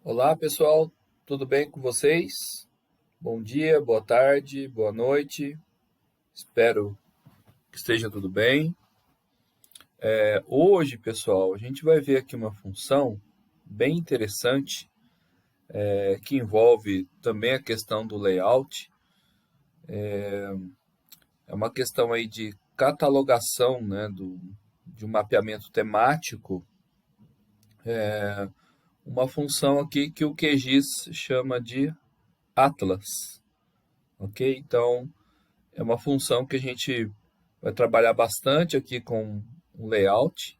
Olá, pessoal, tudo bem com vocês? Bom dia, boa tarde, boa noite. Espero que esteja tudo bem. Hoje, pessoal, a gente vai ver aqui uma função bem interessante, que envolve também a questão do layout. É uma questão aí de catalogação, né, de um mapeamento temático, uma função aqui que o QGIS chama de Atlas, ok? Então, é uma função que a gente vai trabalhar bastante aqui com o layout.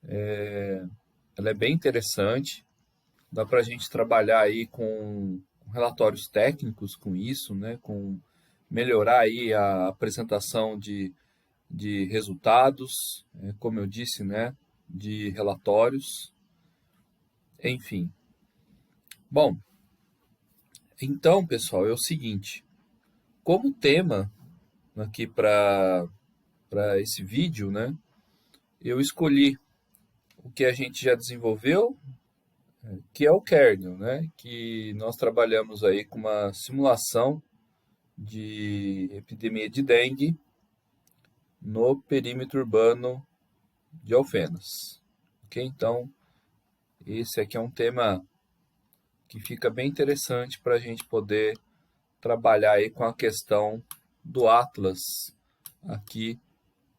Ela é bem interessante. Dá para a gente trabalhar aí com relatórios técnicos com isso, né? Com melhorar aí a apresentação de resultados, como eu disse, né? De relatórios, enfim. Bom, então, pessoal, é o seguinte. Como tema aqui para esse vídeo, né? Eu escolhi o que a gente já desenvolveu, que é o kernel, né? Que nós trabalhamos aí com uma simulação de epidemia de dengue no perímetro urbano de Alfenas. Ok? Então, esse aqui é um tema que fica bem interessante para a gente poder trabalhar aí com a questão do Atlas aqui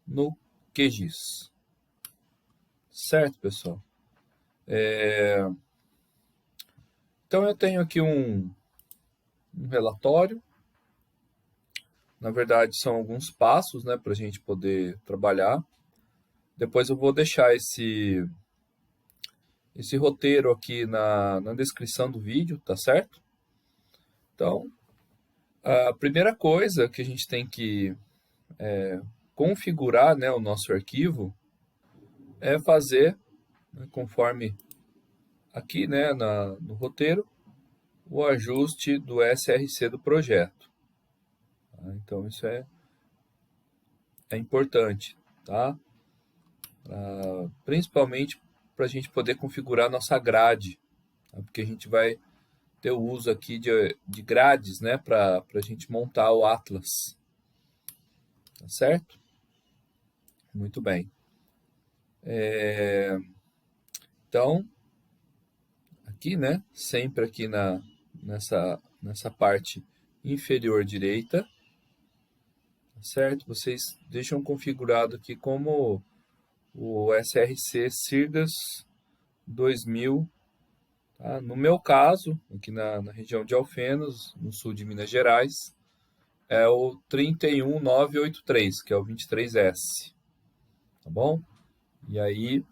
no QGIS. Certo, pessoal? Então, eu tenho aqui um relatório. Na verdade, são alguns passos, né, para a gente poder trabalhar. Depois eu vou deixar esse roteiro aqui na descrição do vídeo, tá certo? Então, a primeira coisa que a gente tem que configurar, né, o nosso arquivo é fazer, né, conforme aqui, né, no roteiro, o ajuste do SRC do projeto. Tá? Então, isso é importante, tá? Principalmente para a gente poder configurar nossa grade, tá? Porque a gente vai ter o uso aqui de grades, né, para a gente montar o Atlas, tá certo? Muito bem. Então, aqui, né, sempre aqui nessa parte inferior direita, tá certo? Vocês deixam configurado aqui como o SRC Sirgas 2000. Tá? No meu caso, aqui na região de Alfenas, no sul de Minas Gerais, é o 31983, que é o 23S, tá bom? E aí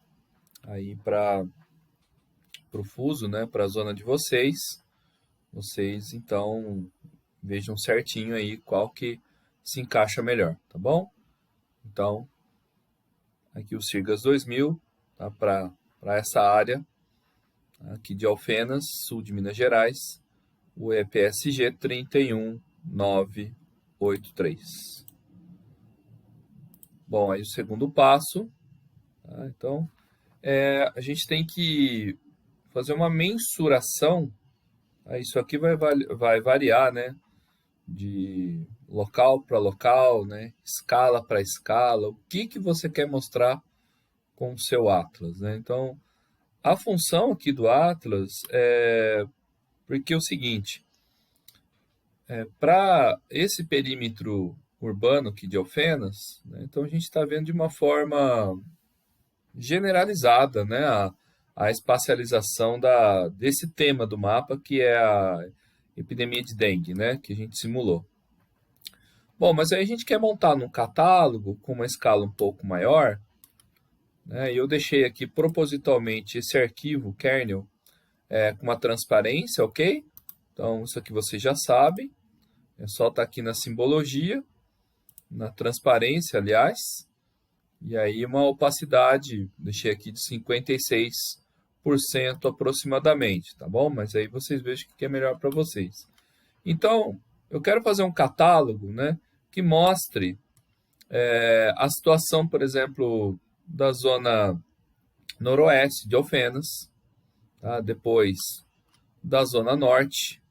para o fuso, né, para a zona de vocês então vejam certinho aí qual que se encaixa melhor, tá bom? Então, aqui o Sirgas 2000, tá, para essa área aqui de Alfenas, sul de Minas Gerais, o EPSG 31983. Bom, aí o segundo passo, tá? Então, a gente tem que fazer uma mensuração. Isso aqui vai variar, né? De local para local, né? Escala para escala. O que você quer mostrar com o seu Atlas, né? Então, a função aqui do Atlas é porque é o seguinte, para esse perímetro urbano aqui de Alfenas, né? Então a gente está vendo de uma forma generalizada, né? A espacialização desse tema do mapa, que é a epidemia de dengue, né? Que a gente simulou. Bom, mas aí a gente quer montar num catálogo com uma escala um pouco maior, né? E eu deixei aqui propositalmente esse arquivo kernel com uma transparência, ok? Então, isso aqui vocês já sabem. É só estar aqui na simbologia, na transparência, aliás. E aí uma opacidade, deixei aqui de 56% aproximadamente, tá bom? Mas aí vocês vejam o que é melhor para vocês. Então, eu quero fazer um catálogo, né, que mostre a situação, por exemplo, da zona noroeste de Alfenas, tá? Depois da Zona Norte,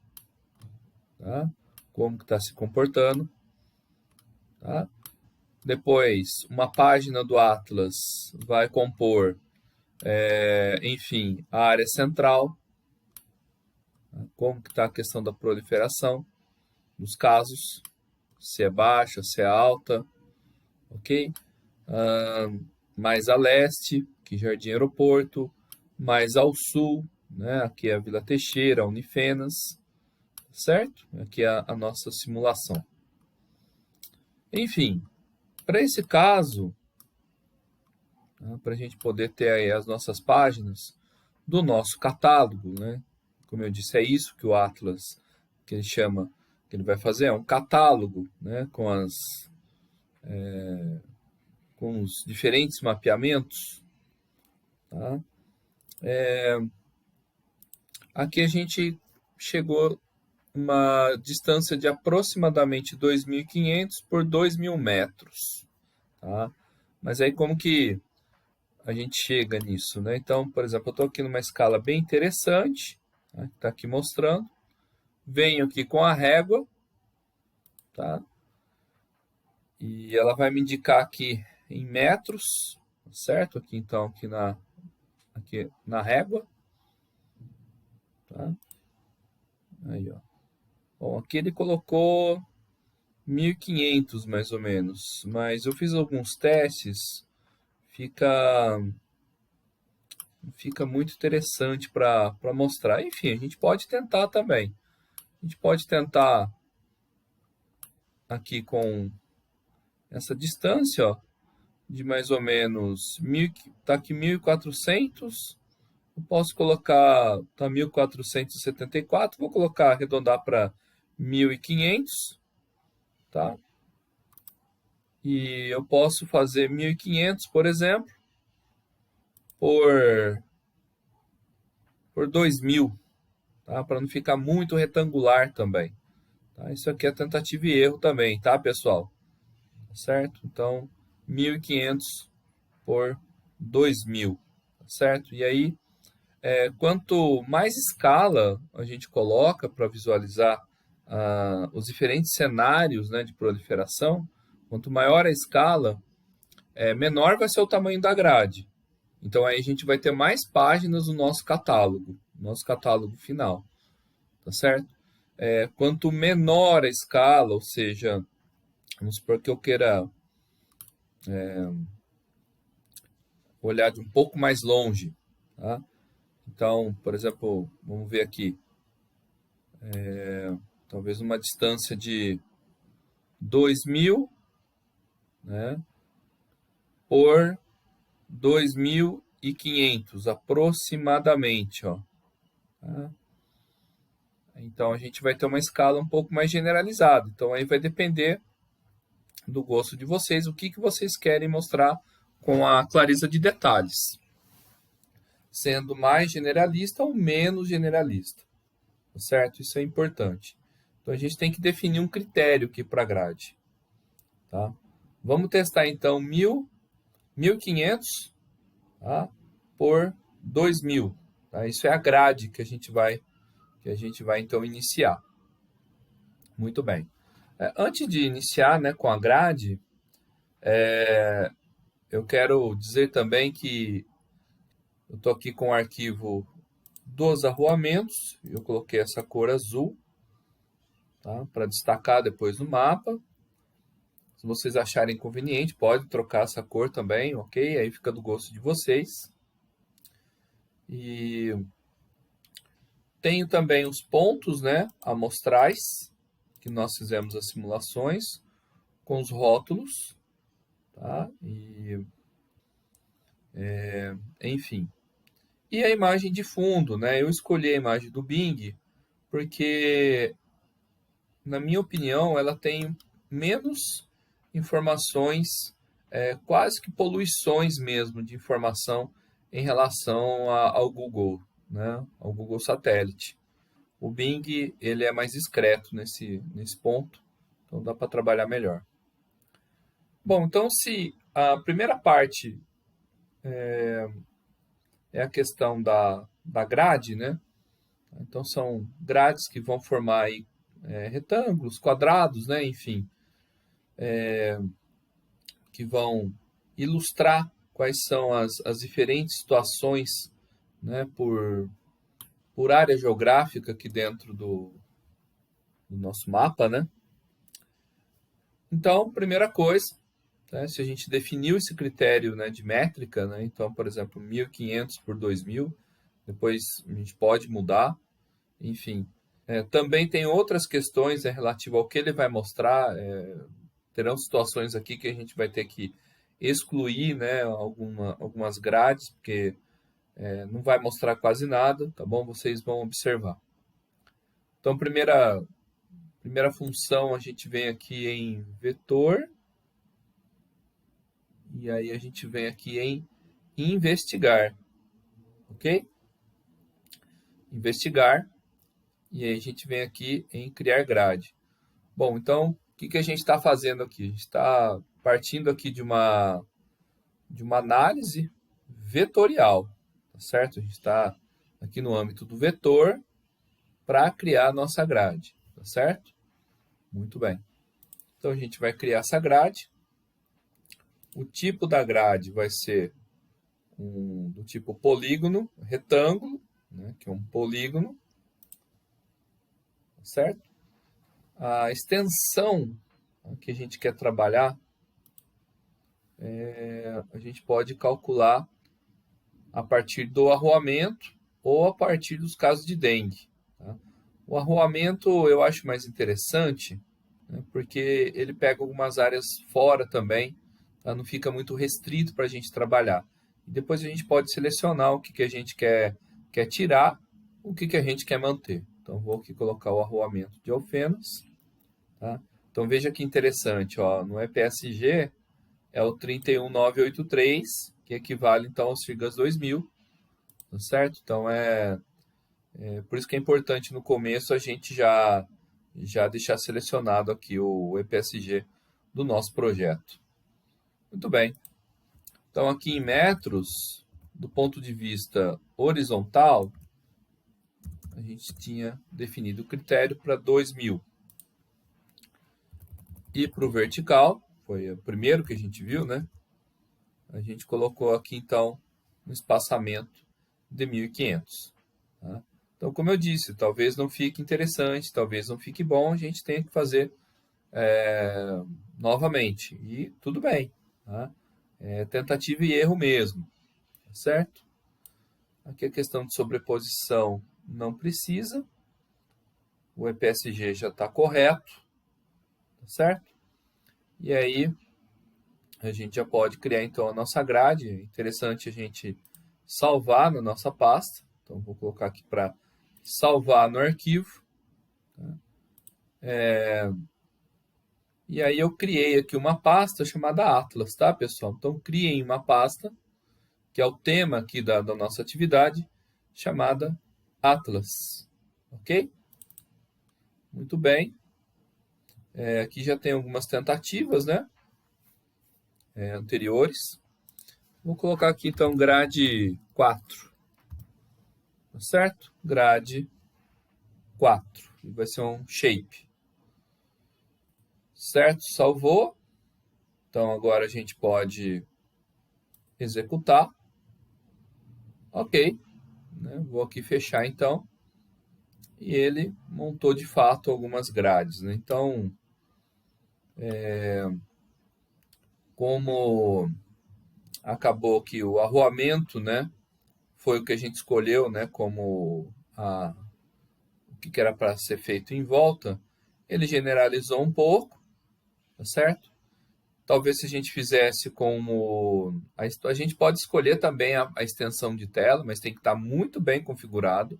tá? Como que está se comportando, tá? Depois, uma página do Atlas vai compor, enfim, a área central, tá? Como que está a questão da proliferação dos casos, se é baixa, se é alta, ok? Mais a leste, que Jardim Aeroporto, mais ao sul, né? Aqui é a Vila Teixeira, Unifenas, certo? Aqui é a nossa simulação. Enfim, para esse caso, tá? Para a gente poder ter aí as nossas páginas do nosso catálogo, né? Como eu disse, é isso que o Atlas, que ele chama, que ele vai fazer, é um catálogo, né? Com os diferentes mapeamentos, tá? Aqui a gente chegou uma distância de aproximadamente 2.500 por 2.000 metros, tá? Mas aí como que a gente chega nisso, né? Então, por exemplo, eu estou aqui numa escala bem interessante, tá? Tá aqui mostrando. Venho aqui com a régua, tá? E ela vai me indicar aqui em metros, certo? Aqui então, aqui na régua, tá? Aí, ó. Bom, aqui ele colocou 1.500 mais ou menos, mas eu fiz alguns testes, fica muito interessante para mostrar. Enfim, a gente pode tentar também. A gente pode tentar aqui com essa distância, ó, de mais ou menos tá aqui 1.400. Eu posso colocar, tá 1.474, vou colocar, arredondar para 1.500, tá? E eu posso fazer 1.500, por exemplo, por 2.000, tá? Para não ficar muito retangular também, tá? Isso aqui é tentativa e erro também, tá, pessoal? Certo? Então, 1.500 por 2.000, certo? E aí, quanto mais escala a gente coloca para visualizar os diferentes cenários, né, de proliferação, quanto maior a escala, menor vai ser o tamanho da grade. Então aí a gente vai ter mais páginas no nosso catálogo final, tá certo? Quanto menor a escala, ou seja, vamos supor que eu queira olhar de um pouco mais longe, tá? Então, por exemplo, vamos ver aqui, talvez uma distância de 2.000, né, por 2.500 aproximadamente, ó. Tá? Então a gente vai ter uma escala um pouco mais generalizada. Então aí vai depender do gosto de vocês, o que vocês querem mostrar com a clareza de detalhes, sendo mais generalista ou menos generalista, tá certo? Isso é importante. Então a gente tem que definir um critério aqui para a grade, tá? Vamos testar então 1.500, tá? Por 2.000, tá? Isso é a grade que a gente vai então iniciar. Muito bem. Antes de iniciar, né, com a grade, eu quero dizer também que eu estou aqui com o arquivo dos arruamentos, eu coloquei essa cor azul, tá, para destacar depois no mapa. Se vocês acharem conveniente, pode trocar essa cor também, ok? Aí fica do gosto de vocês. E tenho também os pontos, né, amostrais, que nós fizemos as simulações, com os rótulos, tá? Enfim. E a imagem de fundo, né? Eu escolhi a imagem do Bing porque, na minha opinião, ela tem menos informações, quase que poluições mesmo de informação em relação ao Google, né? Ao Google Satélite. O Bing ele é mais discreto nesse ponto, então dá para trabalhar melhor. Bom, então se a primeira parte é a questão da grade, né? Então, são grades que vão formar aí, retângulos, quadrados, né? Enfim, que vão ilustrar quais são as diferentes situações, né? Por área geográfica aqui dentro do nosso mapa, né? Então, primeira coisa, né, se a gente definiu esse critério, né, de métrica, né, então, por exemplo, 1.500 por 2.000, depois a gente pode mudar, enfim. Também tem outras questões, relativas ao que ele vai mostrar, terão situações aqui que a gente vai ter que excluir, né, algumas grades, porque não vai mostrar quase nada, tá bom? Vocês vão observar. Então, primeira função, a gente vem aqui em vetor, e aí a gente vem aqui em investigar, ok? Investigar, e aí a gente vem aqui em criar grade. Bom, então, o que a gente está fazendo aqui? A gente está partindo aqui de uma análise vetorial, tá certo? A gente está aqui no âmbito do vetor para criar a nossa grade, tá certo? Muito bem. Então, a gente vai criar essa grade. O tipo da grade vai ser do tipo polígono, retângulo, né, que é um polígono, certo? A extensão que a gente quer trabalhar, a gente pode calcular a partir do arroamento ou a partir dos casos de dengue. Tá? O arroamento eu acho mais interessante, né, porque ele pega algumas áreas fora também, tá? Não fica muito restrito para a gente trabalhar. E depois a gente pode selecionar o que a gente quer tirar, o que a gente quer manter. Então, vou aqui colocar o arroamento de alfenas. Tá? Então, veja que interessante, ó, no EPSG é o 31983, que equivale então aos FIGAS 2000, tá certo? Então, por isso que é importante no começo a gente já deixar selecionado aqui o EPSG do nosso projeto. Muito bem. Então, aqui em metros, do ponto de vista horizontal, a gente tinha definido o critério para 2.000. E para o vertical, foi o primeiro que a gente viu, né? A gente colocou aqui, então, um espaçamento de 1.500. Tá? Então, como eu disse, talvez não fique interessante, talvez não fique bom, a gente tem que fazer novamente. E tudo bem. Tá? Tentativa e erro mesmo, tá certo? Aqui a questão de sobreposição não precisa. O EPSG já está correto, tá certo? E aí a gente já pode criar então a nossa grade. É interessante a gente salvar na nossa pasta. Então vou colocar aqui para salvar no arquivo. Tá? E aí eu criei aqui uma pasta chamada Atlas, tá, pessoal? Então criem uma pasta, que é o tema aqui da nossa atividade, chamada Atlas. Ok? Muito bem. Aqui já tem algumas tentativas, né? Anteriores. Vou colocar aqui então grade 4. Tá certo? Grade 4. E vai ser um shape. Certo? Salvou. Então agora a gente pode executar. Ok. Né? Vou aqui fechar então. E ele montou de fato algumas grades. Né? Então, como acabou que o arroamento, né, foi o que a gente escolheu, né, como o que era para ser feito em volta, ele generalizou um pouco, tá certo? Talvez se a gente fizesse como... A gente pode escolher também a extensão de tela, mas tem que estar muito bem configurado.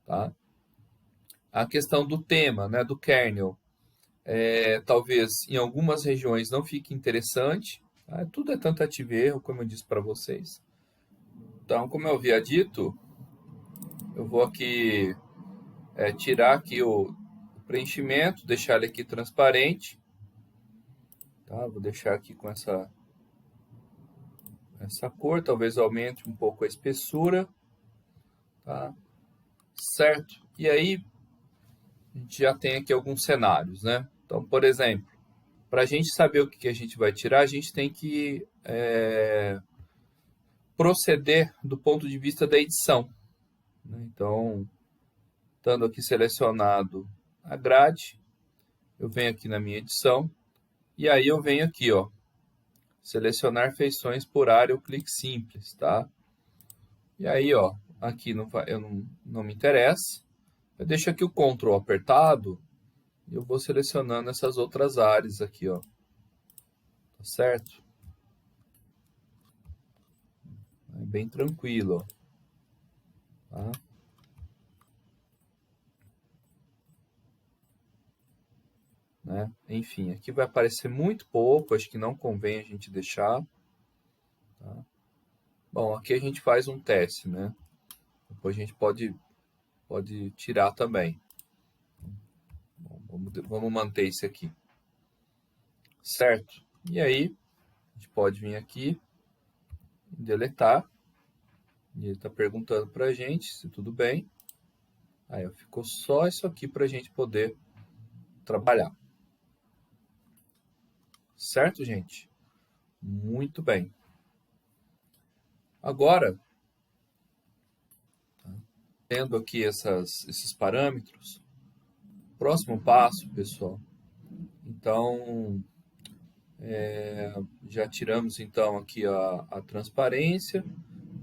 Tá? A questão do tema, né, do kernel, talvez em algumas regiões não fique interessante. Tá? Tudo é tentativa e erro, como eu disse para vocês. Então, como eu havia dito, eu vou aqui tirar aqui o preenchimento, deixar ele aqui transparente. Tá? Vou deixar aqui com essa cor, talvez aumente um pouco a espessura. Tá? certo? E aí, a gente já tem aqui alguns cenários, né? Então, por exemplo, para a gente saber o que a gente vai tirar, a gente tem que proceder do ponto de vista da edição, né? Então, estando aqui selecionado a grade, eu venho aqui na minha edição, e aí eu venho aqui, ó, selecionar feições por área ou clique simples, tá? E aí, ó, aqui não me interessa. Eu deixo aqui o Ctrl apertado e eu vou selecionando essas outras áreas aqui, ó. Tá certo? É bem tranquilo, ó. Tá? Né? Enfim, aqui vai aparecer muito pouco, acho que não convém a gente deixar. Tá? Bom, aqui a gente faz um teste, né? Depois a gente pode tirar também. Bom, vamos manter isso aqui. Certo? E aí, a gente pode vir aqui e deletar. E ele está perguntando para a gente se tudo bem. Aí ficou só isso aqui para a gente poder trabalhar. Certo, gente? Muito bem. Agora, tendo aqui esses parâmetros, próximo passo, pessoal. Então, já tiramos então aqui a transparência,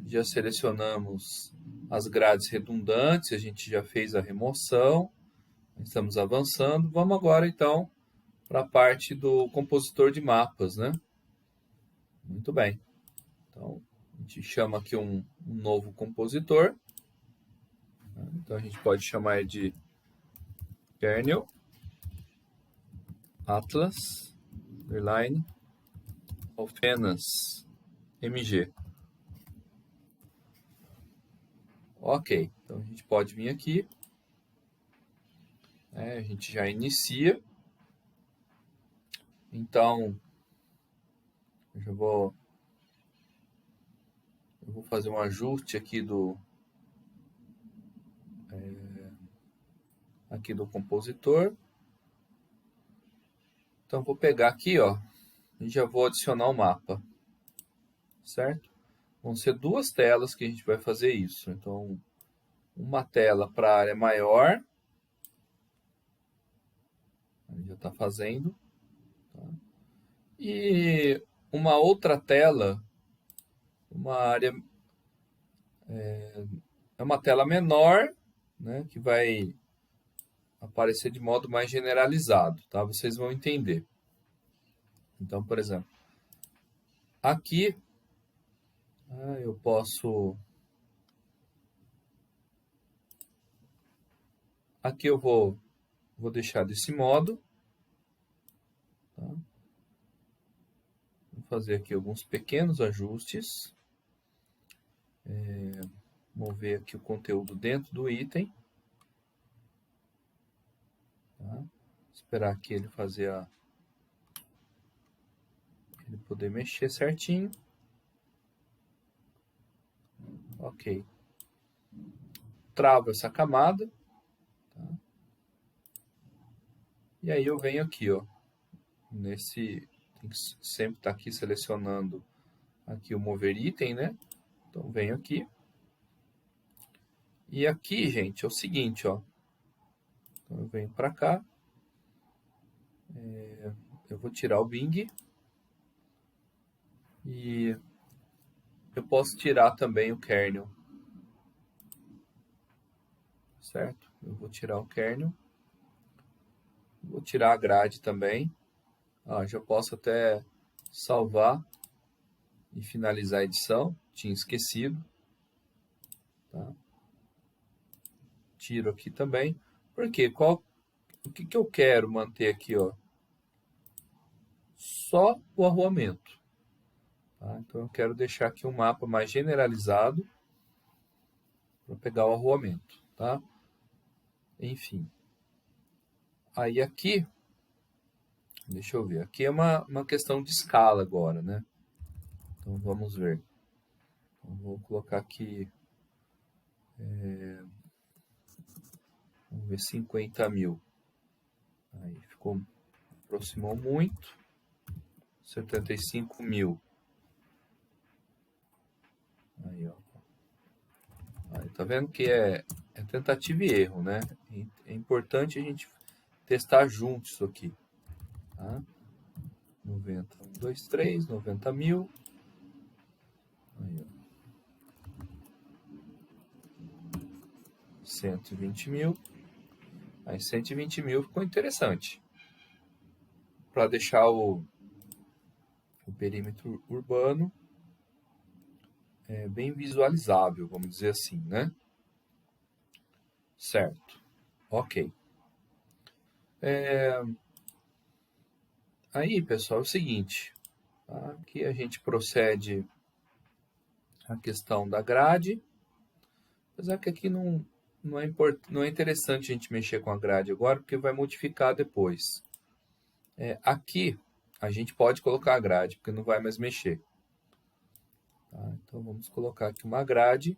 já selecionamos as grades redundantes, a gente já fez a remoção, estamos avançando. Vamos agora então para a parte do compositor de mapas, né? Muito bem. Então, a gente chama aqui um novo compositor. Então, a gente pode chamar de kernel atlas underline alfenas mg. Ok, então a gente pode vir aqui, a gente já inicia. Então, eu vou fazer um ajuste aqui do compositor. Então, vou pegar aqui, ó, e já vou adicionar o mapa, certo? Vão ser duas telas que a gente vai fazer isso. Então, uma tela para a área maior, já está fazendo, tá? E uma outra tela, uma área, é uma tela menor, né, que vai aparecer de modo mais generalizado, tá? Vocês vão entender. Então, por exemplo, aqui eu posso... Aqui eu vou deixar desse modo. Tá? Vou fazer aqui alguns pequenos ajustes. Mover aqui o conteúdo dentro do item. Tá? Esperar aqui ele fazer ele poder mexer certinho. Ok. Travo essa camada. Tá? E aí eu venho aqui, ó. Tem que sempre estar aqui selecionando aqui o mover item, né? Então venho aqui. E aqui, gente, é o seguinte, ó. Então eu venho para cá. Eu vou tirar o Bing. E eu posso tirar também o kernel. Certo? Eu vou tirar o kernel. Vou tirar a grade também. Já posso até salvar e finalizar a edição. Tinha esquecido. Tá? Tiro aqui também. Por quê? O que eu quero manter aqui, ó? Só o arruamento. Tá? Então eu quero deixar aqui um mapa mais generalizado para pegar o arruamento. Tá? Enfim. Aí aqui, deixa eu ver, aqui é uma questão de escala agora, né? Então vamos ver. Então, vou colocar aqui Vamos ver 50 mil. Aí ficou, aproximou muito. 75 mil. Aí, ó. Aí, tá vendo que é tentativa e erro, né? É importante a gente testar junto isso aqui. Tá? 90, 1, 2, 3, 90 mil. Aí, ó. 120 mil. Aí 120 mil ficou interessante. Para deixar o perímetro urbano bem visualizável, vamos dizer assim, né? Certo. Ok. Aí, pessoal, é o seguinte. Tá? Aqui a gente procede a questão da grade. Apesar que aqui não é interessante a gente mexer com a grade agora, porque vai modificar depois. Aqui a gente pode colocar a grade, porque não vai mais mexer. Tá? Então vamos colocar aqui uma grade.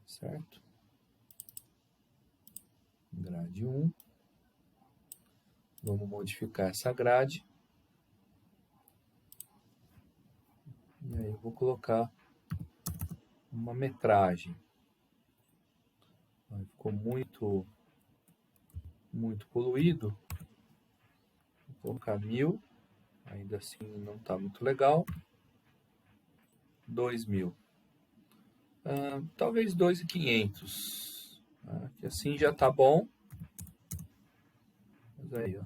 Certo? Grade 1. Vamos modificar essa grade. E aí eu vou colocar uma metragem. Aí ficou muito poluído. Vou colocar 1000. Ainda assim não está muito legal. 2000. Talvez 2.500. Que assim já está bom. Mas aí, ó,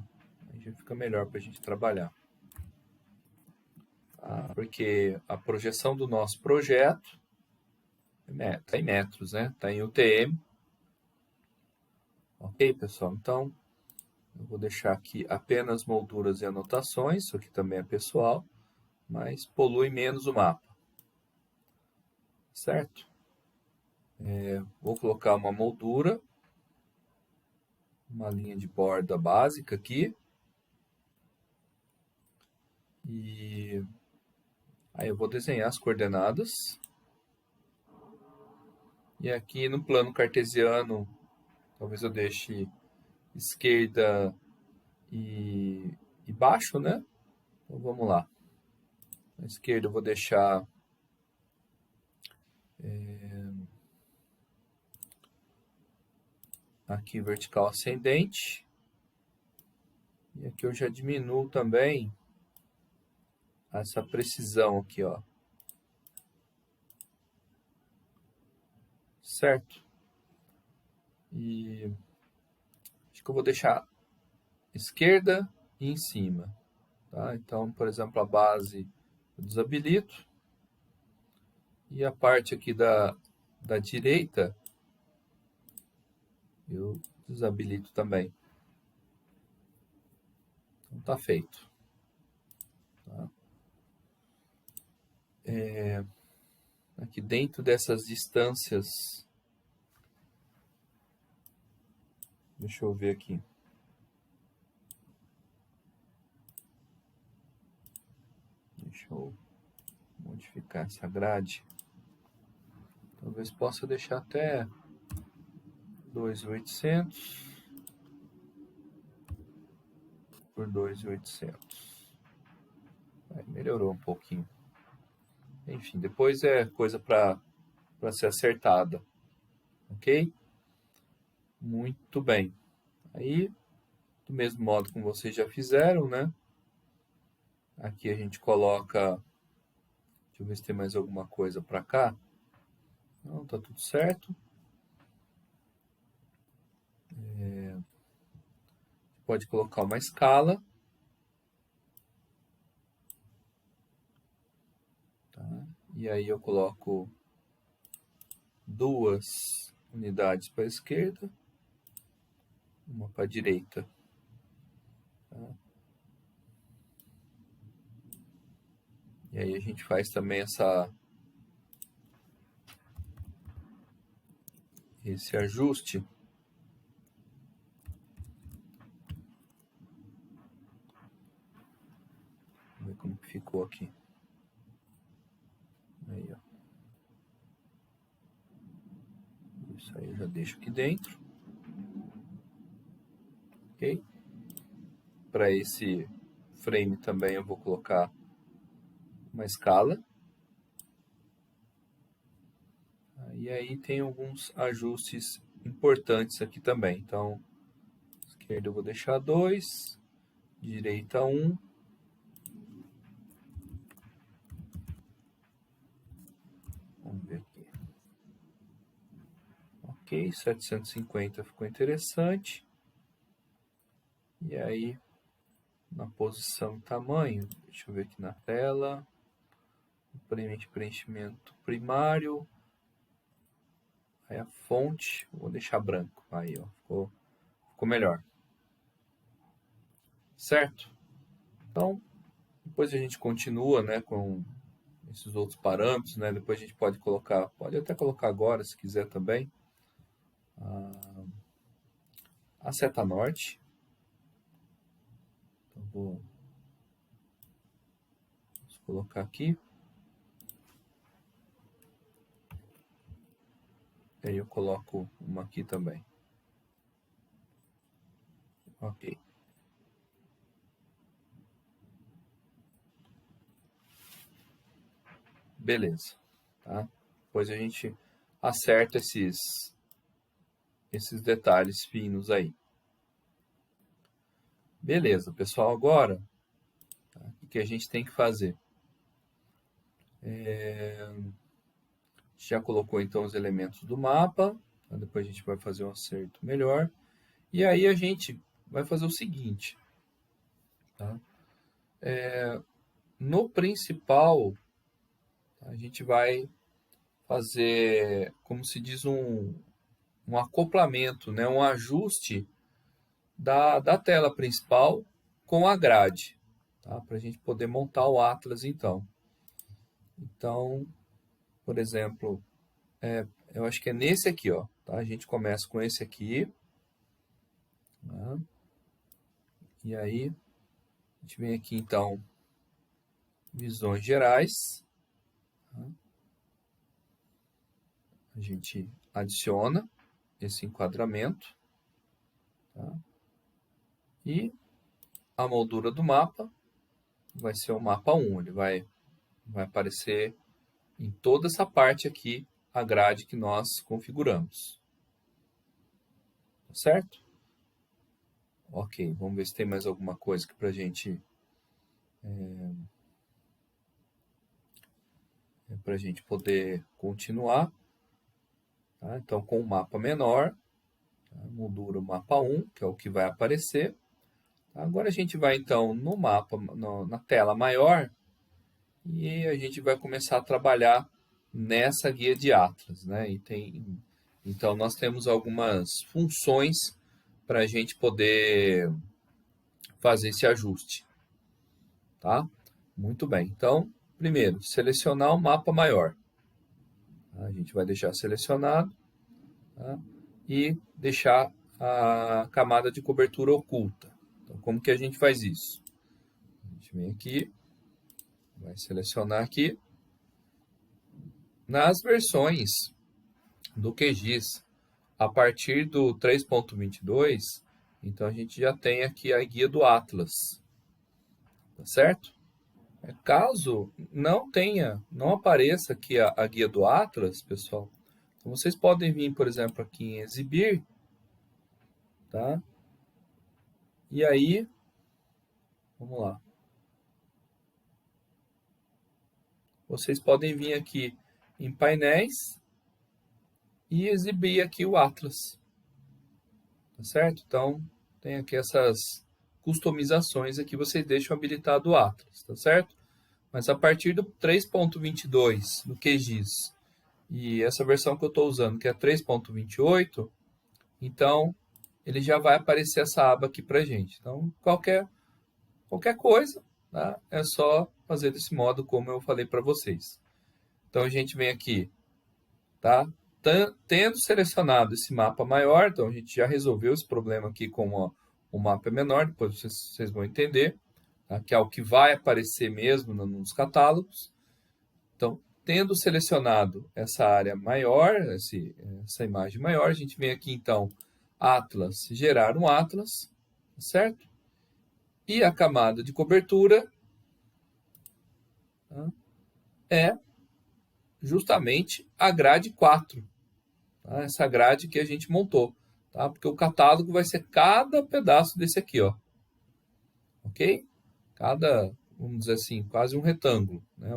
aí já fica melhor para a gente trabalhar. Porque a projeção do nosso projeto está em metros, né? Está em UTM. Ok, pessoal? Então, eu vou deixar aqui apenas molduras e anotações. Isso aqui também é pessoal, mas polui menos o mapa. Certo? Vou colocar uma moldura, uma linha de borda básica aqui. E aí eu vou desenhar as coordenadas. E aqui no plano cartesiano, talvez eu deixe esquerda e baixo, né? Então vamos lá. Na esquerda eu vou deixar aqui vertical ascendente. E aqui eu já diminuo também essa precisão aqui, ó. Certo? E acho que eu vou deixar esquerda e em cima. Tá? Então, por exemplo, a base eu desabilito. E a parte aqui da direita eu desabilito também. Então tá feito. Tá? Aqui dentro dessas distâncias, deixa eu ver aqui. Deixa eu modificar essa grade. Talvez possa deixar até 2.800 por 2.800. Melhorou um pouquinho. Enfim, depois é coisa para ser acertada. Ok? Muito bem. Aí, do mesmo modo como vocês já fizeram, né? Aqui a gente coloca... Deixa eu ver se tem mais alguma coisa para cá. Não, tá tudo certo. Pode colocar uma escala. Tá? E aí eu coloco 2 unidades para a esquerda, uma para a direita. Tá? E aí a gente faz também esse ajuste. Vamos ver como ficou aqui. Aí, ó. Isso aí eu já deixo aqui dentro. Ok? Para esse frame também eu vou colocar uma escala. E aí tem alguns ajustes importantes aqui também. Então, esquerda eu vou deixar 2, direita 1. Vamos ver aqui. Ok, 750 ficou interessante. E aí, na posição e tamanho, deixa eu ver aqui na tela. Preenchimento primário. Aí a fonte, vou deixar branco. Aí, ó, ficou melhor. Certo? Então, depois a gente continua, né, com esses outros parâmetros, né? Depois a gente pode até colocar agora, se quiser também, a seta norte. Então, vou colocar aqui. E aí eu coloco uma aqui também. Ok. Beleza. Tá? Depois a gente acerta esses detalhes finos aí. Beleza, pessoal. Agora, tá? O que a gente tem que fazer? Já colocou então os elementos do mapa. Tá? Depois a gente vai fazer um acerto melhor. E aí a gente vai fazer o seguinte. Tá? No principal, a gente vai fazer, como se diz, um acoplamento, né? Um ajuste da tela principal com a grade, tá? Para a gente poder montar o Atlas então. Então, por exemplo, eu acho que é nesse aqui, ó, tá? A gente começa com esse aqui, tá? E aí a gente vem aqui então, visões gerais, tá? A gente adiciona esse enquadramento, tá? E a moldura do mapa vai ser o mapa 1, ele vai aparecer em toda essa parte aqui, a grade que nós configuramos. Tá certo? Ok, vamos ver se tem mais alguma coisa aqui para a gente poder continuar. Tá? Então, com o mapa menor, tá? Moldura o mapa 1, que é o que vai aparecer. Agora a gente vai então no mapa, na tela maior, e a gente vai começar a trabalhar nessa guia de Atlas, né? Então nós temos algumas funções para a gente poder fazer esse ajuste, tá? Muito bem. Então, primeiro, selecionar o mapa maior. A gente vai deixar selecionado, tá? E deixar a camada de cobertura oculta. Então, como que a gente faz isso? A gente vem aqui, vai selecionar aqui. Nas versões do QGIS, a partir do 3.22, então a gente já tem aqui a guia do Atlas, tá certo? Caso não apareça aqui a guia do Atlas, pessoal, então vocês podem vir, por exemplo, aqui em exibir, tá? E aí, vamos lá. Vocês podem vir aqui em painéis e exibir aqui o Atlas, tá certo? Então, tem aqui essas customizações aqui, vocês deixam habilitado o Atlas, tá certo? Mas a partir do 3.22 do QGIS e essa versão que eu estou usando, que é 3.28, então ele já vai aparecer essa aba aqui para gente. Então, qualquer coisa, tá? É só fazer desse modo como eu falei para vocês. Então, a gente vem aqui, tá? Tendo selecionado esse mapa maior, então a gente já resolveu esse problema aqui com o mapa menor, depois vocês vão entender, tá? Que é o que vai aparecer mesmo nos catálogos. Então, tendo selecionado essa área maior, essa imagem maior, a gente vem aqui então, Atlas, gerar um Atlas, certo? E a camada de cobertura, tá, é justamente a grade 4, tá? Essa grade que a gente montou, tá? Porque o catálogo vai ser cada pedaço desse aqui, ó. Ok? Cada, vamos dizer assim, quase um retângulo, né?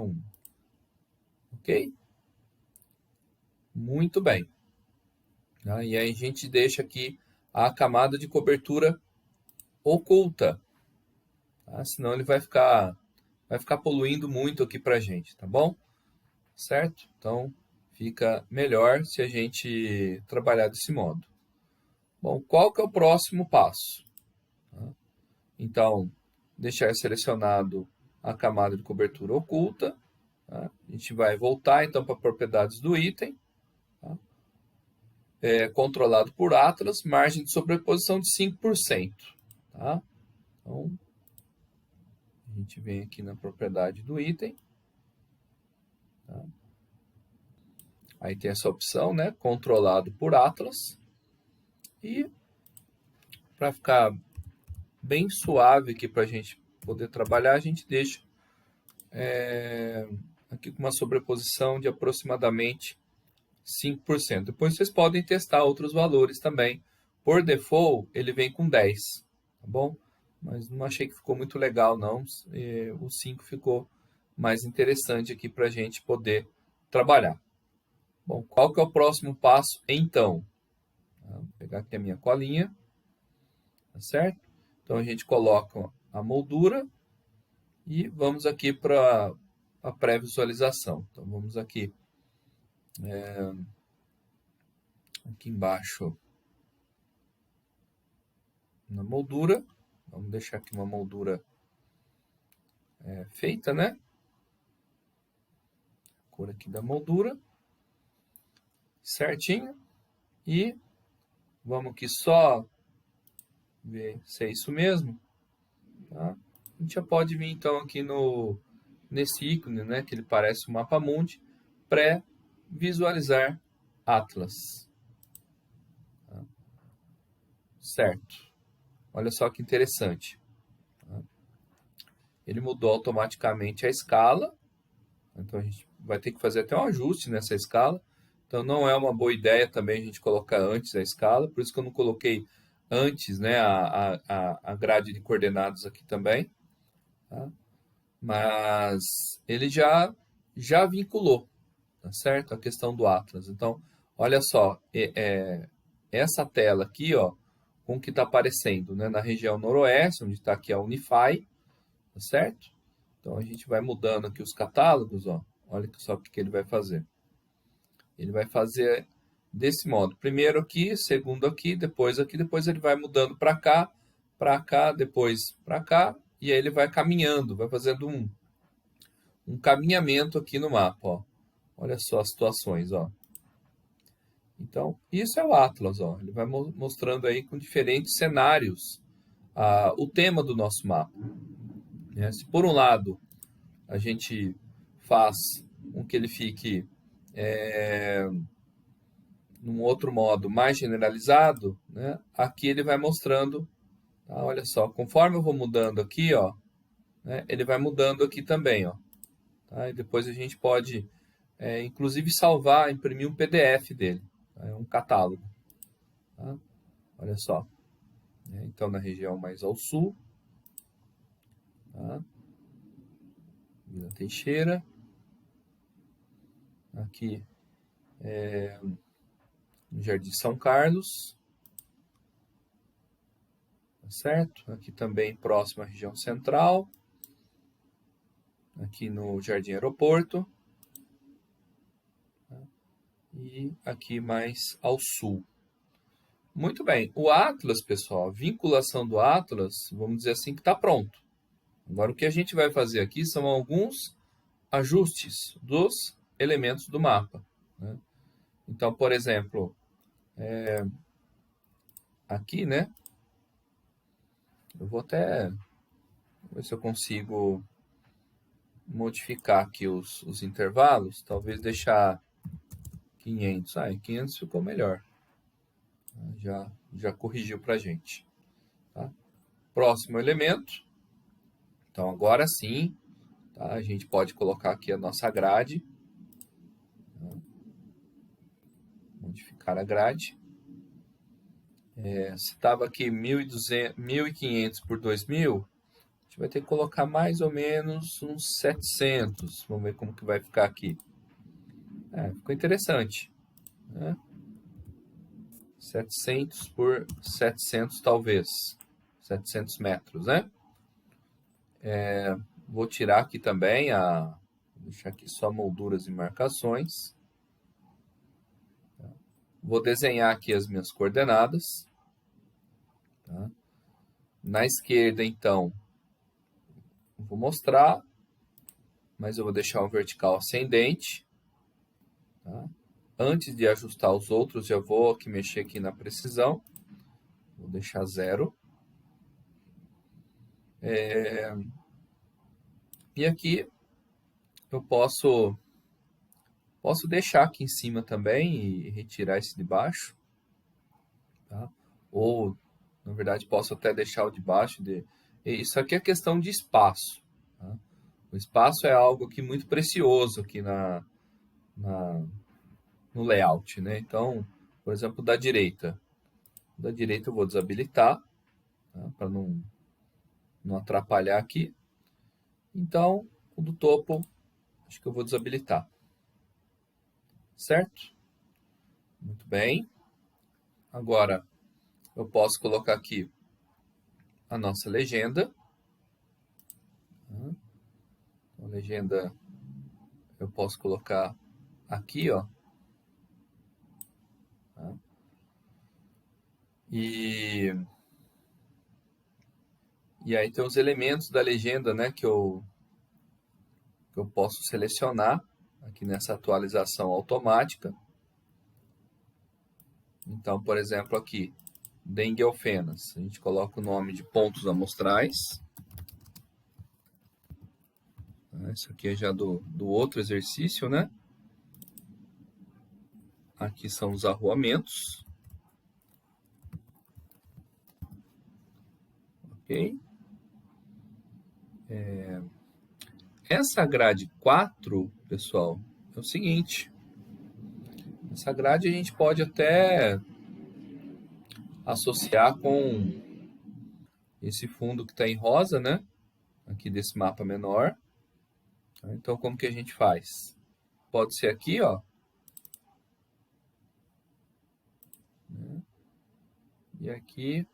Ok? Muito bem. Tá? E aí a gente deixa aqui a camada de cobertura oculta, tá? Senão ele vai ficar poluindo muito aqui para a gente, tá bom? Certo? Então, fica melhor se a gente trabalhar desse modo. Bom, qual que é o próximo passo? Tá? Então, deixar selecionado a camada de cobertura oculta. Tá? A gente vai voltar, então, para propriedades do item. Tá? Controlado por Atlas, margem de sobreposição de 5%. Tá? Então, a gente vem aqui na propriedade do item. Tá? Aí tem essa opção, né? Controlado por Atlas. E para ficar bem suave aqui para a gente poder trabalhar, a gente deixa aqui com uma sobreposição de aproximadamente 5%. Depois vocês podem testar outros valores também. Por default, ele vem com 10, tá bom? Mas não achei que ficou muito legal, não. O 5 ficou mais interessante aqui para a gente poder trabalhar. Bom, qual que é o próximo passo, então? Vou pegar aqui a minha colinha, tá certo? Então, a gente coloca a moldura e vamos aqui para a pré-visualização. Então, vamos aqui, aqui embaixo na moldura. Vamos deixar aqui uma moldura feita, né? A cor aqui da moldura. Certinho. E vamos aqui só ver se é isso mesmo. Tá? A gente já pode vir então aqui nesse ícone, né? Que ele parece um mapa mundi. Pré-visualizar Atlas. Tá? Certo. Olha só que interessante. Tá? Ele mudou automaticamente a escala. Então, a gente vai ter que fazer até um ajuste nessa escala. Então, não é uma boa ideia também a gente colocar antes a escala. Por isso que eu não coloquei antes, né, a grade de coordenadas aqui também. Tá? Mas ele já vinculou, tá certo? A questão do Atlas. Então, olha só, essa tela aqui, ó, com o que está aparecendo, né, na região noroeste, onde está aqui a Unify, tá certo? Então, a gente vai mudando aqui os catálogos, ó. Olha só o que ele vai fazer. Ele vai fazer desse modo. Primeiro aqui, segundo aqui, depois ele vai mudando para cá, depois para cá, e aí ele vai caminhando, vai fazendo um caminhamento aqui no mapa, ó. Olha só as situações, ó. Então, isso é o Atlas, ó. Ele vai mostrando aí com diferentes cenários o tema do nosso mapa. Se por um lado a gente faz com que ele fique num outro modo mais generalizado, né? Aqui ele vai mostrando, tá? Olha só, conforme eu vou mudando aqui, ó, né? Ele vai mudando aqui também, ó, tá? E depois a gente pode, inclusive, salvar, imprimir um PDF dele, tá? É um catálogo, tá? Olha só, né? Então na região mais ao sul, tá? Vila Teixeira, aqui no Jardim São Carlos, tá certo? Aqui também próximo à região central, aqui no Jardim Aeroporto, tá? E aqui mais ao sul. Muito bem, o Atlas, pessoal, a vinculação do Atlas, vamos dizer assim que está pronto. Agora o que a gente vai fazer aqui são alguns ajustes dos elementos do mapa, né? Então, por exemplo, aqui, né? Eu vou até ver se eu consigo modificar aqui os intervalos, talvez deixar 500. Em 500 ficou melhor. Já corrigiu para a gente. Tá? Próximo elemento. Então, agora sim, tá? A gente pode colocar aqui a nossa grade. Tá? Modificar a grade. Se estava aqui 1.200, 1.500 por 2.000, a gente vai ter que colocar mais ou menos uns 700. Vamos ver como que vai ficar aqui. Ficou interessante. Né? 700 por 700 talvez. 700 metros, né? Vou tirar aqui também vou deixar aqui só molduras e marcações. Vou desenhar aqui as minhas coordenadas. Tá? Na esquerda, então, vou mostrar, mas eu vou deixar um vertical ascendente. Tá? Antes de ajustar os outros, já vou aqui mexer aqui na precisão. Vou deixar 0. E aqui eu posso deixar aqui em cima também e retirar esse de baixo. Tá? Ou, na verdade, posso até deixar o de baixo. Isso aqui é questão de espaço. Tá? O espaço é algo aqui muito precioso aqui no layout. Né? Então, por exemplo, da direita. Da direita eu vou desabilitar, tá? Para não atrapalhar aqui. Então, o do topo, acho que eu vou desabilitar. Certo? Muito bem. Agora, eu posso colocar aqui a nossa legenda. A legenda eu posso colocar aqui, ó. E aí tem os elementos da legenda, né, que eu posso selecionar aqui nessa atualização automática. Então, por exemplo, aqui, dengue alfenas. A gente coloca o nome de pontos amostrais. Isso aqui é já do outro exercício, né? Aqui são os arruamentos. Ok? Essa grade 4, pessoal, é o seguinte. Essa grade a gente pode até associar com esse fundo que está em rosa, né? Aqui desse mapa menor. Então, como que a gente faz? Pode ser aqui, ó. E aqui,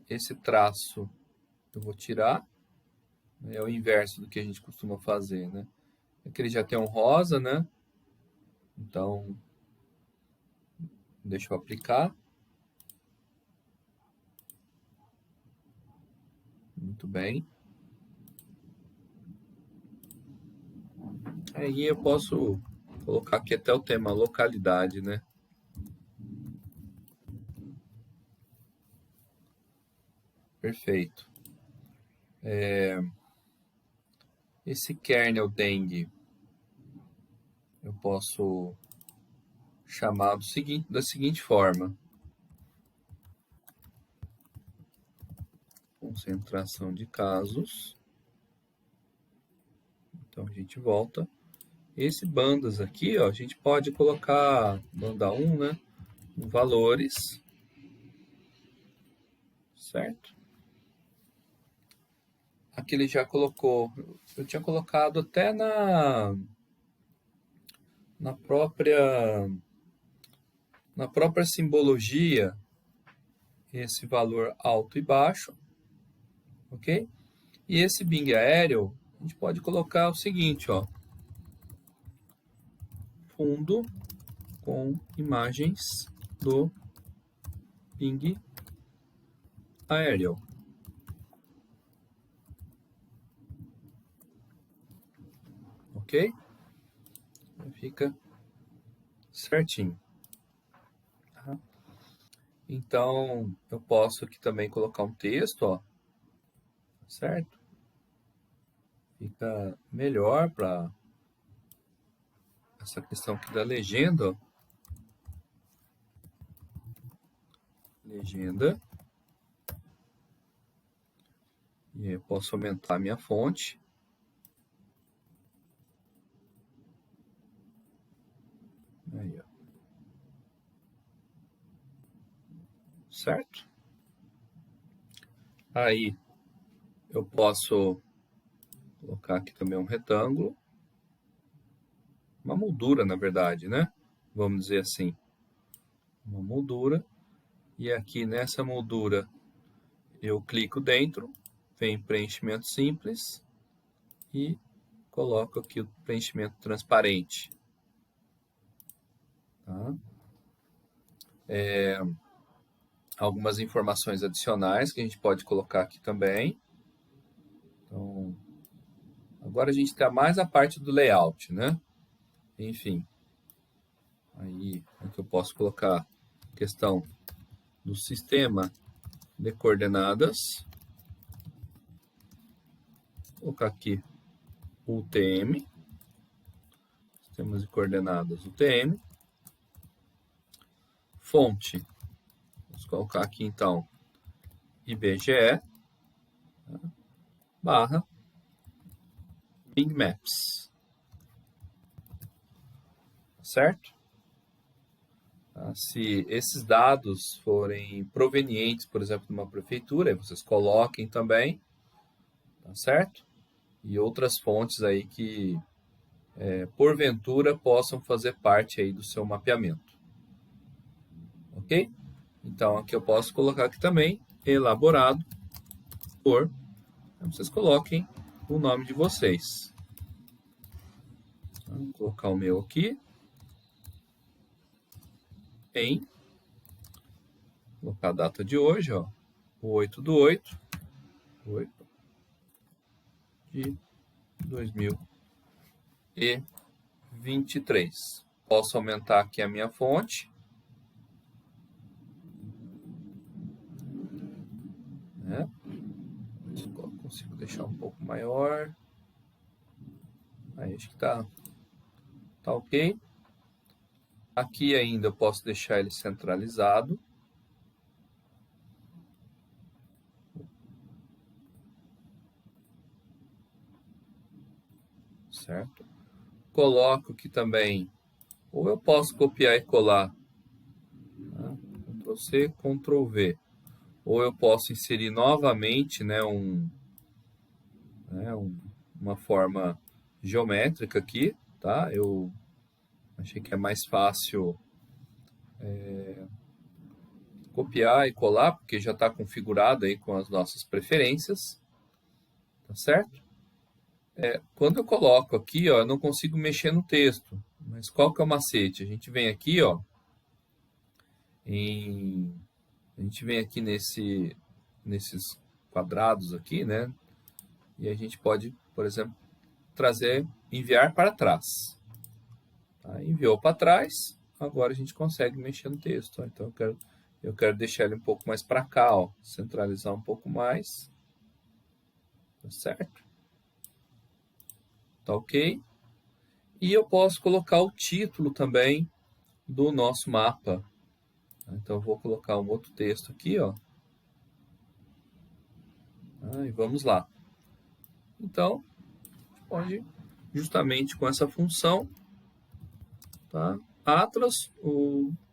esse traço eu vou tirar. É o inverso do que a gente costuma fazer, né? Aqui ele já tem um rosa, né? Então, deixa eu aplicar. Muito bem. Aí eu posso colocar aqui até o tema localidade, né? Perfeito. Esse kernel dengue eu posso chamar da seguinte forma. Concentração de casos. Então, a gente volta. Esse bandas aqui, ó, a gente pode colocar banda 1, né? Valores. Certo? Aqui ele já colocou. Eu tinha colocado até na própria simbologia esse valor alto e baixo. Ok? E esse Bing aéreo, a gente pode colocar o seguinte, ó. Fundo com imagens do Bing aéreo. Ok? Fica certinho. Tá? Então, eu posso aqui também colocar um texto, ó. Certo? Fica melhor para essa questão aqui da legenda, ó. Legenda. E eu posso aumentar a minha fonte. Aí, ó. Certo? Aí eu posso colocar aqui também um retângulo. Uma moldura, na verdade, né? Vamos dizer assim. Uma moldura. E aqui nessa moldura eu clico dentro, vem preenchimento simples e coloco aqui o preenchimento transparente. Tá? Algumas informações adicionais que a gente pode colocar aqui também. Então, agora a gente está mais a parte do layout, né? Enfim, aí aqui eu posso colocar a questão do sistema de coordenadas. Vou colocar aqui o UTM, sistemas de coordenadas UTM. Fonte, vamos colocar aqui então IBGE, barra Bing Maps, certo? Se esses dados forem provenientes, por exemplo, de uma prefeitura, aí vocês coloquem também, tá certo? E outras fontes aí que, porventura, possam fazer parte aí do seu mapeamento. Ok? Então, aqui eu posso colocar aqui também, elaborado por, vocês coloquem o nome de vocês. Vou colocar o meu aqui, em, colocar a data de hoje, ó, 8/8 de 2023. Posso aumentar aqui a minha fonte, né? Consigo deixar um pouco maior. Aí acho que tá ok. Aqui ainda eu posso deixar ele centralizado. Certo? Coloco aqui também, ou eu posso copiar e colar, né? Ctrl C, Ctrl V. Ou eu posso inserir novamente, né, uma forma geométrica aqui, tá? Eu achei que é mais fácil copiar e colar, porque já está configurado aí com as nossas preferências, tá certo? Quando eu coloco aqui, ó, eu não consigo mexer no texto, mas qual que é o macete? A gente vem aqui, ó, a gente vem aqui nesses quadrados aqui, né? E a gente pode, por exemplo, enviar para trás. Tá? Enviou para trás, agora a gente consegue mexer no texto. Ó. Então eu quero deixar ele um pouco mais para cá, ó, centralizar um pouco mais. Tá certo? Tá ok? E eu posso colocar o título também do nosso mapa. Então eu vou colocar um outro texto aqui, ó. E vamos lá. Então, a gente pode, justamente com essa função, tá? Atlas,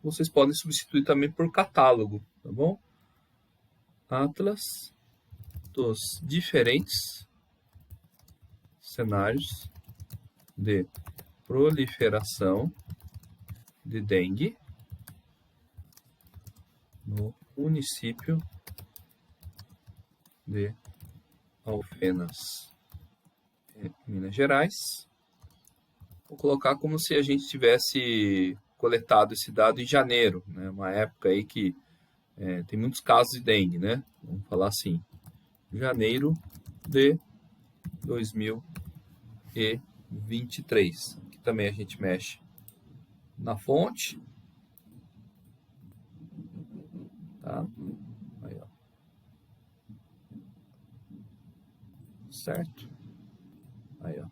vocês podem substituir também por catálogo, tá bom? Atlas dos diferentes cenários de proliferação de dengue no município de Alfenas, em Minas Gerais. Vou colocar como se a gente tivesse coletado esse dado em janeiro, né? Uma época aí que tem muitos casos de dengue, né? Vamos falar assim, janeiro de 2023. Aqui também a gente mexe na fonte, tá? Aí, ó. Certo? Aí, ó.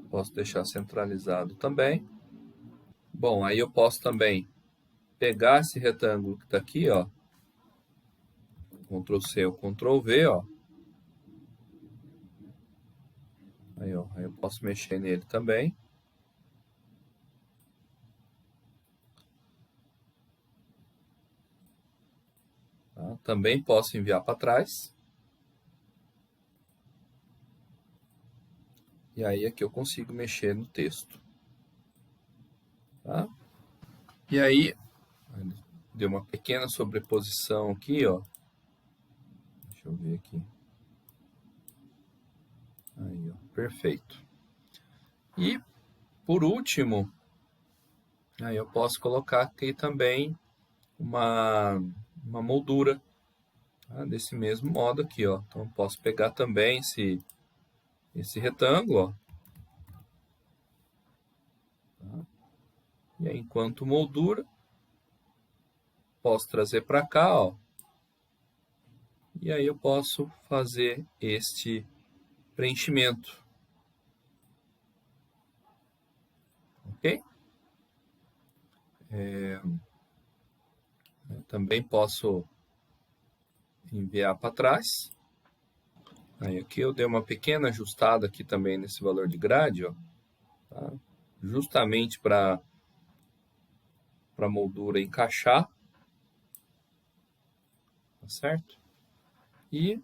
Posso deixar centralizado também. Bom, aí eu posso também pegar esse retângulo que está aqui, ó. Ctrl C ou Ctrl V, ó. Aí, ó. Aí eu posso mexer nele também. Tá? Também posso enviar para trás. E aí aqui eu consigo mexer no texto. Tá? E aí, deu uma pequena sobreposição aqui, ó. Deixa eu ver aqui. Aí, ó, perfeito. E, por último, aí eu posso colocar aqui também uma moldura, tá? Desse mesmo modo aqui, ó. Então, eu posso pegar também esse retângulo, ó. Tá? E aí, enquanto moldura, posso trazer para cá, ó. E aí eu posso fazer este preenchimento. Ok? Também posso enviar para trás. Aí aqui eu dei uma pequena ajustada aqui também nesse valor de grade, ó, tá? Justamente para a moldura encaixar, tá certo? E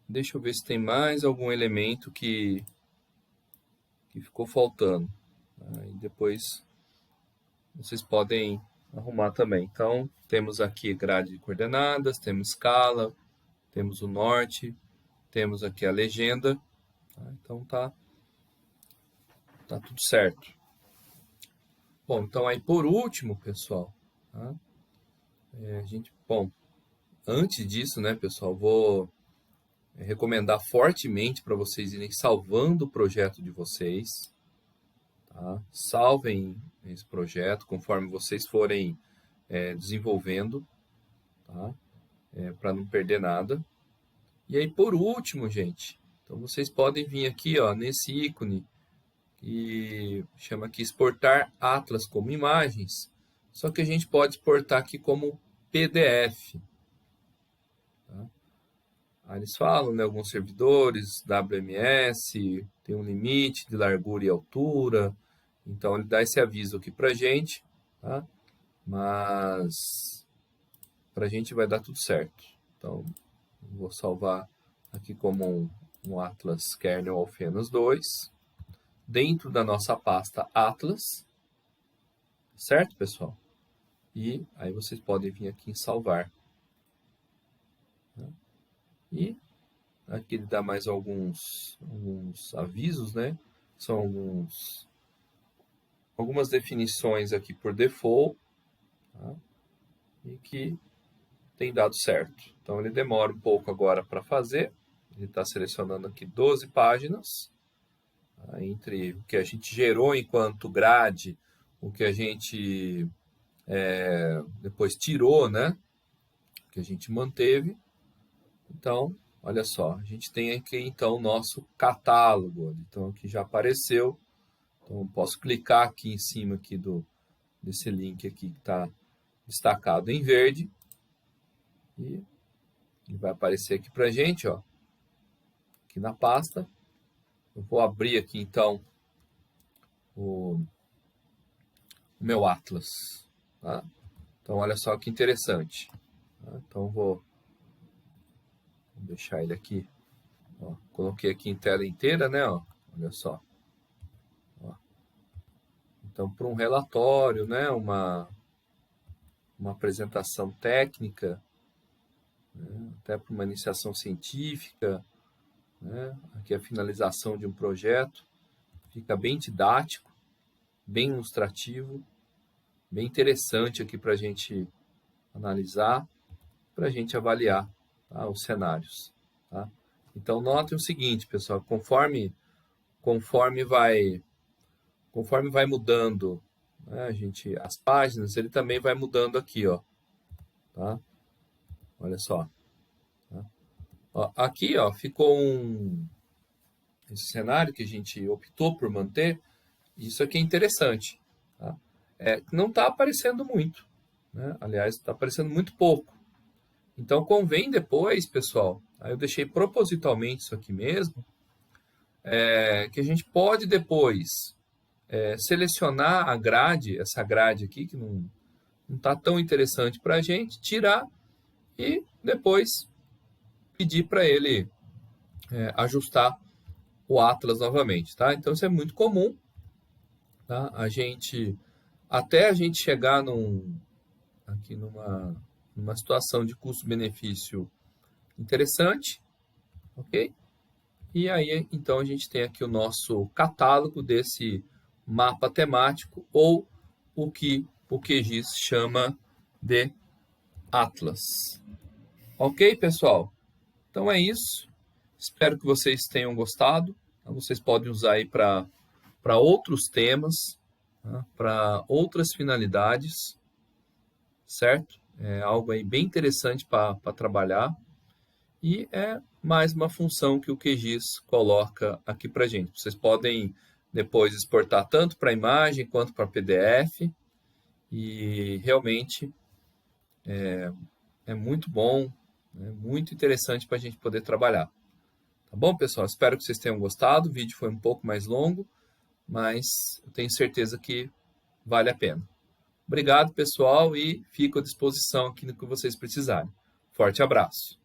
deixa eu ver se tem mais algum elemento que ficou faltando. Aí depois vocês podem arrumar também. Então, temos aqui grade de coordenadas, temos escala, temos o norte, temos aqui a legenda. Tá? Então, tá tudo certo. Bom, então aí por último, pessoal, tá? Bom, antes disso, né, pessoal, vou recomendar fortemente para vocês irem salvando o projeto de vocês, tá? Salvem esse projeto conforme vocês forem desenvolvendo, tá? Para não perder nada. E aí, por último, gente, então vocês podem vir aqui, ó, nesse ícone que chama aqui exportar Atlas como imagens, só que a gente pode exportar aqui como PDF. Tá? Aí eles falam, né, alguns servidores, WMS, tem um limite de largura e altura, então ele dá esse aviso aqui pra gente, tá? Mas pra gente vai dar tudo certo. Então, vou salvar aqui como um Atlas Kernel Alfenas 2, dentro da nossa pasta Atlas, certo, pessoal? E aí vocês podem vir aqui em salvar. Né? E aqui ele dá mais alguns avisos, né? São algumas definições aqui por default, tá? E que tem dado certo. Então ele demora um pouco agora para fazer. Ele está selecionando aqui 12 páginas, tá? Entre o que a gente gerou enquanto grade, o que a gente depois tirou, né? Que a gente manteve. Então, olha só, a gente tem aqui então o nosso catálogo. Então aqui já apareceu. Então eu posso clicar aqui em cima aqui desse link aqui que está destacado em verde e ele vai aparecer aqui para a gente, ó, aqui na pasta. Eu vou abrir aqui então o meu Atlas. Tá? Então olha só que interessante. Tá? Então vou deixar ele aqui. Ó, coloquei aqui em tela inteira, né? Ó, olha só. Ó. Então, para um relatório, né? Uma apresentação técnica, né? Até para uma iniciação científica, né? Aqui a finalização de um projeto. Fica bem didático, bem ilustrativo, bem interessante aqui para a gente analisar, para a gente avaliar, tá? Os cenários. Tá? Então, notem o seguinte, pessoal, conforme vai mudando, né, as páginas, ele também vai mudando aqui, ó, tá? Olha só. Tá? Ó, aqui, ó, ficou esse cenário que a gente optou por manter. Isso aqui é interessante. Tá? Não está aparecendo muito, né? Aliás, está aparecendo muito pouco. Então, convém depois, pessoal, aí eu deixei propositalmente isso aqui mesmo, que a gente pode depois selecionar a grade, essa grade aqui, que não está tão interessante para a gente, tirar e depois pedir para ele ajustar o Atlas novamente, tá? Então, isso é muito comum, tá? Até a gente chegar aqui numa situação de custo-benefício interessante, ok? E aí, então, a gente tem aqui o nosso catálogo desse mapa temático, ou o que o QGIS chama de Atlas. Ok, pessoal? Então é isso. Espero que vocês tenham gostado. Vocês podem usar aí para outros temas, tá? Para outras finalidades, certo? É algo aí bem interessante para trabalhar. E é mais uma função que o QGIS coloca aqui para a gente. Vocês podem depois exportar tanto para imagem quanto para PDF. E realmente é muito bom, é muito interessante para a gente poder trabalhar. Tá bom, pessoal? Espero que vocês tenham gostado. O vídeo foi um pouco mais longo, mas eu tenho certeza que vale a pena. Obrigado, pessoal, e fico à disposição aqui no que vocês precisarem. Forte abraço!